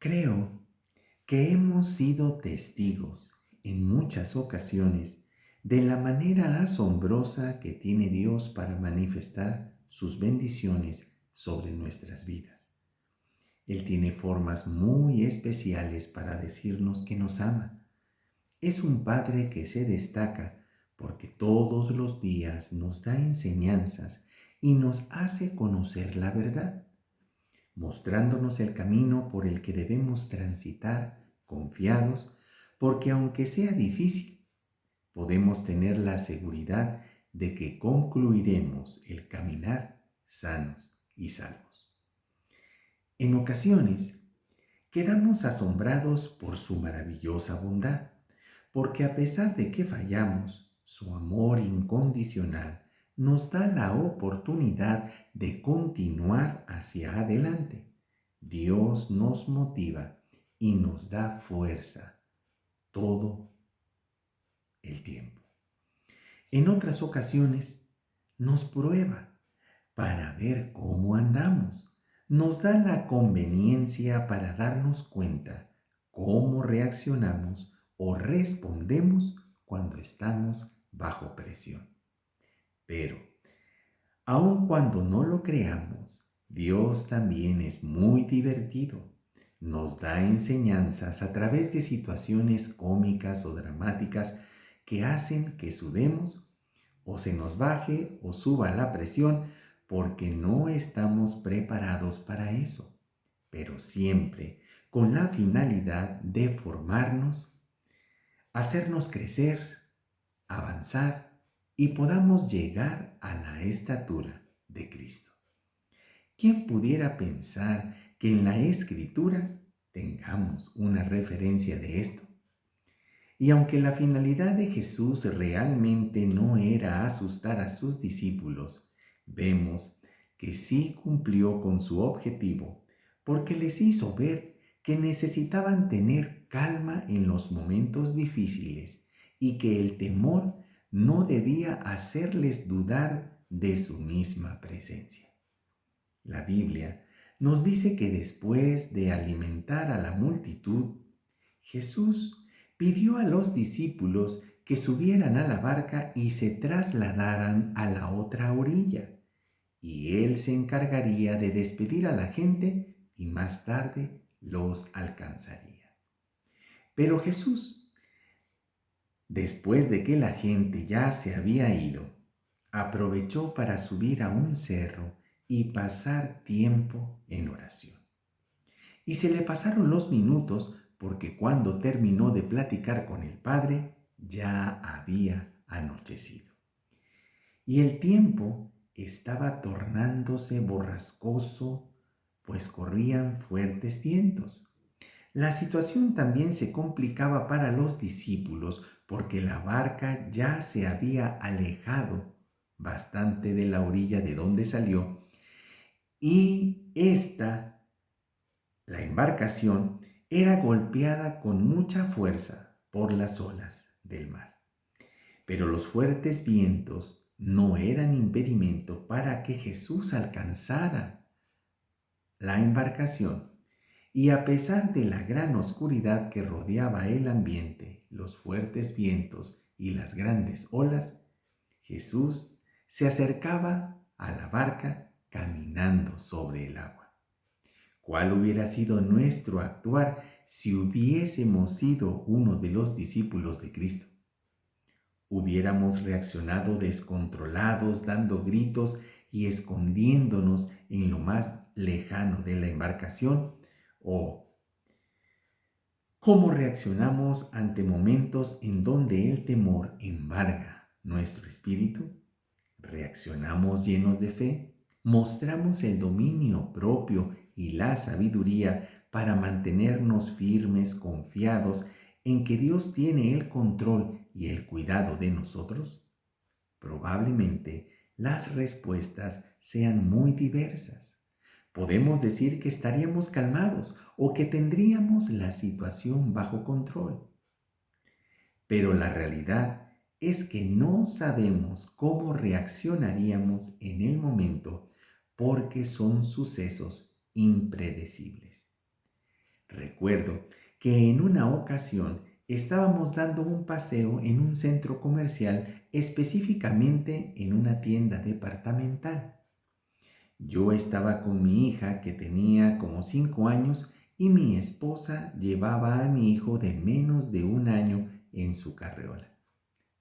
Creo que hemos sido testigos en muchas ocasiones de la manera asombrosa que tiene Dios para manifestar sus bendiciones sobre nuestras vidas. Él tiene formas muy especiales para decirnos que nos ama. Es un Padre que se destaca porque todos los días nos da enseñanzas y nos hace conocer la verdad, mostrándonos el camino por el que debemos transitar confiados, porque aunque sea difícil, podemos tener la seguridad de que concluiremos el caminar sanos y salvos. En ocasiones, quedamos asombrados por su maravillosa bondad, porque a pesar de que fallamos, su amor incondicional nos da la oportunidad de continuar hacia adelante. Dios nos motiva y nos da fuerza todo el tiempo. En otras ocasiones nos prueba para ver cómo andamos. Nos da la conveniencia para darnos cuenta cómo reaccionamos o respondemos cuando estamos bajo presión. Pero, aun cuando no lo creamos, Dios también es muy divertido. Nos da enseñanzas a través de situaciones cómicas o dramáticas que hacen que sudemos o se nos baje o suba la presión porque no estamos preparados para eso, pero siempre con la finalidad de formarnos, hacernos crecer, avanzar y podamos llegar a la estatura de Cristo. ¿Quién pudiera pensar que en la Escritura tengamos una referencia de esto? Y aunque la finalidad de Jesús realmente no era asustar a sus discípulos, vemos que sí cumplió con su objetivo, porque les hizo ver que necesitaban tener calma en los momentos difíciles y que el temor no debía hacerles dudar de su misma presencia. La Biblia nos dice que después de alimentar a la multitud, Jesús pidió a los discípulos que subieran a la barca y se trasladaran a la otra orilla, y él se encargaría de despedir a la gente y más tarde los alcanzaría. Pero Jesús, después de que la gente ya se había ido, aprovechó para subir a un cerro y pasar tiempo en oración. Y se le pasaron los minutos porque cuando terminó de platicar con el Padre, ya había anochecido. Y el tiempo estaba tornándose borrascoso, pues corrían fuertes vientos. La situación también se complicaba para los discípulos porque la barca ya se había alejado bastante de la orilla de donde salió y la embarcación, era golpeada con mucha fuerza por las olas del mar. Pero los fuertes vientos no eran impedimento para que Jesús alcanzara la embarcación. Y a pesar de la gran oscuridad que rodeaba el ambiente, los fuertes vientos y las grandes olas, Jesús se acercaba a la barca caminando sobre el agua. ¿Cuál hubiera sido nuestro actuar si hubiésemos sido uno de los discípulos de Cristo? ¿Hubiéramos reaccionado descontrolados, dando gritos y escondiéndonos en lo más lejano de la embarcación? ¿O cómo reaccionamos ante momentos en donde el temor embarga nuestro espíritu? ¿Reaccionamos llenos de fe? ¿Mostramos el dominio propio y la sabiduría para mantenernos firmes, confiados en que Dios tiene el control y el cuidado de nosotros? Probablemente las respuestas sean muy diversas. Podemos decir que estaríamos calmados o que tendríamos la situación bajo control. Pero la realidad es que no sabemos cómo reaccionaríamos en el momento porque son sucesos impredecibles. Recuerdo que en una ocasión estábamos dando un paseo en un centro comercial, específicamente en una tienda departamental. Yo estaba con mi hija que tenía como 5 años y mi esposa llevaba a mi hijo de menos de 1 año en su carriola.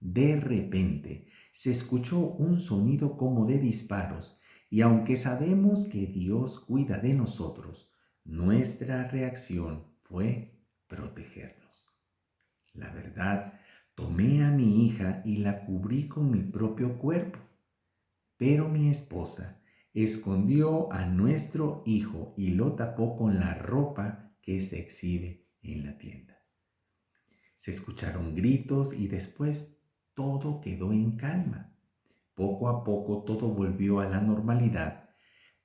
De repente se escuchó un sonido como de disparos y aunque sabemos que Dios cuida de nosotros, nuestra reacción fue protegernos. La verdad, tomé a mi hija y la cubrí con mi propio cuerpo, pero mi esposa escondió a nuestro hijo y lo tapó con la ropa que se exhibe en la tienda. Se escucharon gritos y después todo quedó en calma. Poco a poco todo volvió a la normalidad,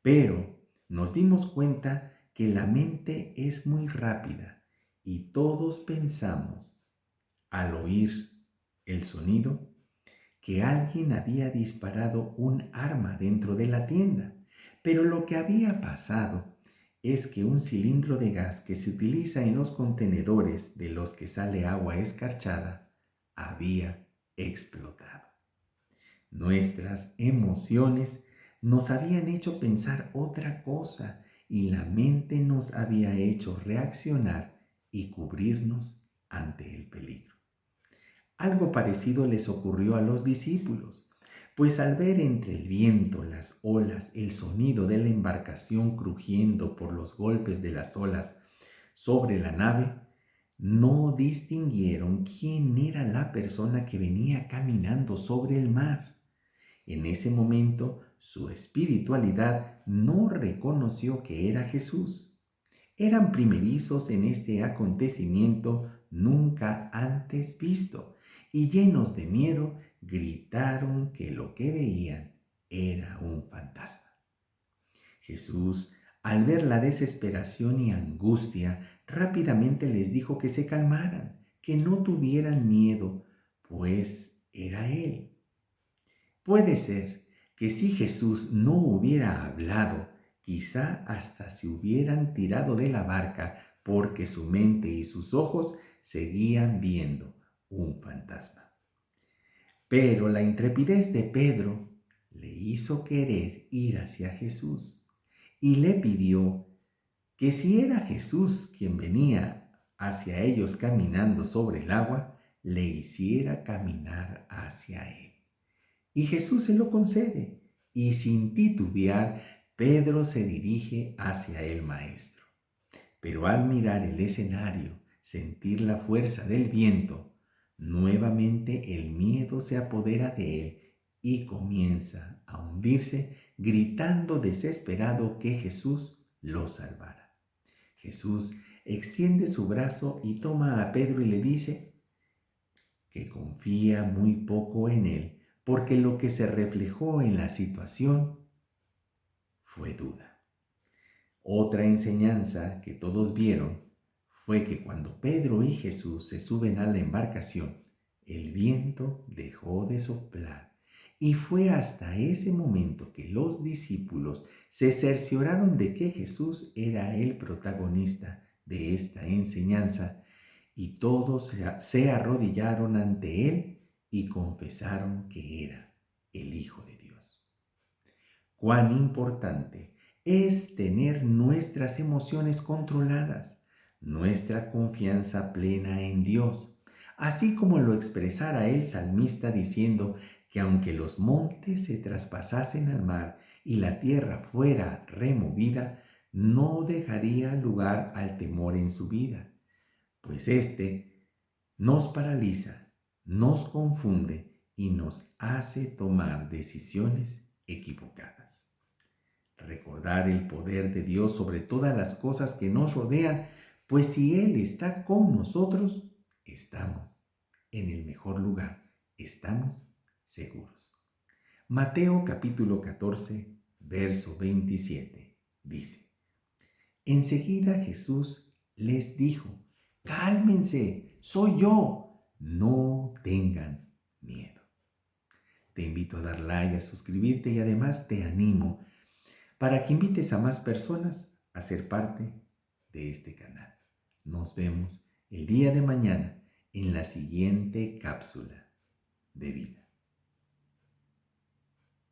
pero nos dimos cuenta que la mente es muy rápida y todos pensamos, al oír el sonido, que alguien había disparado un arma dentro de la tienda. Pero lo que había pasado es que un cilindro de gas que se utiliza en los contenedores de los que sale agua escarchada había explotado. Nuestras emociones nos habían hecho pensar otra cosa y la mente nos había hecho reaccionar y cubrirnos ante el peligro. Algo parecido les ocurrió a los discípulos, pues al ver entre el viento, las olas, el sonido de la embarcación crujiendo por los golpes de las olas sobre la nave, no distinguieron quién era la persona que venía caminando sobre el mar. En ese momento, su espiritualidad no reconoció que era Jesús. Eran primerizos en este acontecimiento nunca antes visto y llenos de miedo gritaron que lo que veían era un fantasma. Jesús, al ver la desesperación y angustia, rápidamente les dijo que se calmaran, que no tuvieran miedo, pues era Él. Puede ser que si Jesús no hubiera hablado, quizá hasta se hubieran tirado de la barca porque su mente y sus ojos seguían viendo un fantasma. Pero la intrepidez de Pedro le hizo querer ir hacia Jesús y le pidió que si era Jesús quien venía hacia ellos caminando sobre el agua, le hiciera caminar hacia él. Y Jesús se lo concede, y sin titubear, Pedro se dirige hacia el Maestro. Pero al mirar el escenario, sentir la fuerza del viento, nuevamente el miedo se apodera de él y comienza a hundirse, gritando desesperado que Jesús lo salvara. Jesús extiende su brazo y toma a Pedro y le dice que confía muy poco en él, porque lo que se reflejó en la situación fue duda. Otra enseñanza que todos vieron fue que cuando Pedro y Jesús se suben a la embarcación, el viento dejó de soplar y fue hasta ese momento que los discípulos se cercioraron de que Jesús era el protagonista de esta enseñanza y todos se arrodillaron ante él y confesaron que era el Hijo de Dios. Cuán importante es tener nuestras emociones controladas, nuestra confianza plena en Dios, así como lo expresara el salmista diciendo que aunque los montes se traspasasen al mar y la tierra fuera removida, no dejaría lugar al temor en su vida, pues éste nos paraliza, nos confunde y nos hace tomar decisiones equivocadas. Recordar el poder de Dios sobre todas las cosas que nos rodean, pues si Él está con nosotros, estamos en el mejor lugar, estamos seguros. Mateo capítulo 14, verso 27 dice: Enseguida Jesús les dijo: cálmense, soy yo, no tengan miedo. Te invito a dar like, a suscribirte y además te animo para que invites a más personas a ser parte de este canal. Nos vemos el día de mañana en la siguiente cápsula de vida.